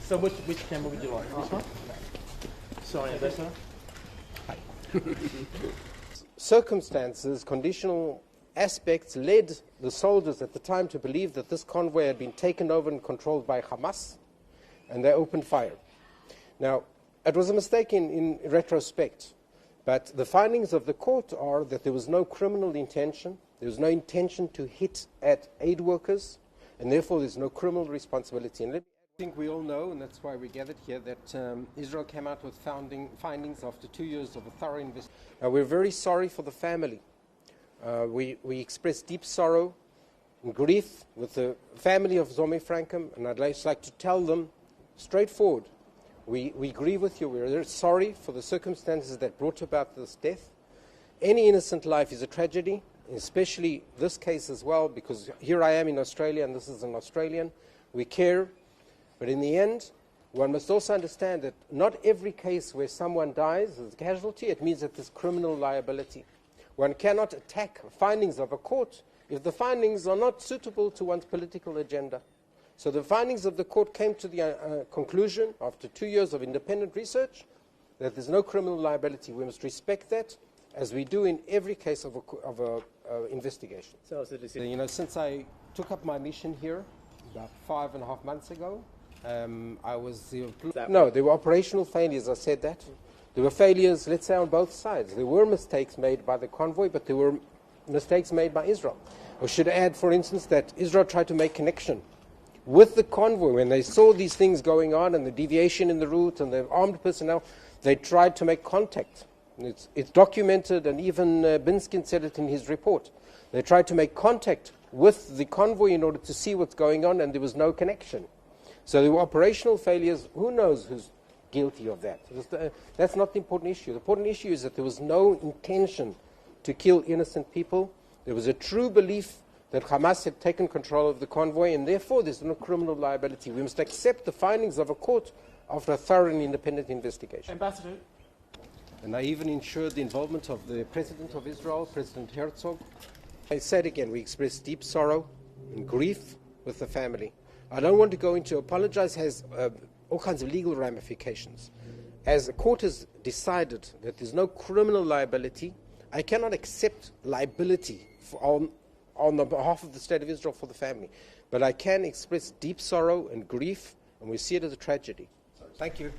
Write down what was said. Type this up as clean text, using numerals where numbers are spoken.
So which camera would you like? This one? Sorry, Ambassador. Circumstances, conditional aspects led the soldiers at the time to believe that this convoy had been taken over and controlled by Hamas, and they opened fire. Now, it was a mistake in retrospect, but the findings of the court are that there was no criminal intention, there was no intention to hit at aid workers, and therefore there's no criminal responsibility. And I think we all know, and that's why we gathered here, that Israel came out with findings after 2 years of a thorough investigation. Now, we're very sorry for the family. We express deep sorrow and grief with the family of Zomi Frankcom, and I'd just like to tell them straightforward, we grieve with you. We're very sorry for the circumstances that brought about this death. Any innocent life is a tragedy, especially this case as well, because here I am in Australia and this is an Australian. We care, but in the end, one must also understand that not every case where someone dies as a casualty, it means that there's criminal liability. One cannot attack findings of a court if the findings are not suitable to one's political agenda. So the findings of the court came to the conclusion, after 2 years of independent research, that there's no criminal liability. We must respect that, as we do in every case of a investigation. So, since I took up my mission here about 5.5 months ago, I was... No, there were operational failures, I said that. There were failures, let's say, on both sides. There were mistakes made by the convoy, but there were mistakes made by Israel. I should add, for instance, that Israel tried to make connection with the convoy. When they saw these things going on and the deviation in the route and the armed personnel, they tried to make contact. It's documented, and even Binskin said it in his report. They tried to make contact with the convoy in order to see what's going on, and there was no connection. So there were operational failures. Who knows who's guilty of that? That's not the important issue. The important issue is that there was no intention to kill innocent people. There was a true belief that Hamas had taken control of the convoy, and therefore there's no criminal liability. We must accept the findings of a court after a thorough and independent investigation. Ambassador. And I even ensured the involvement of the President of Israel, President Herzog. I said again, we express deep sorrow and grief with the family. I don't want to go into apologize, has all kinds of legal ramifications. As the court has decided that there's no criminal liability, I cannot accept liability on the behalf of the State of Israel for the family. But I can express deep sorrow and grief, and we see it as a tragedy. Thank you.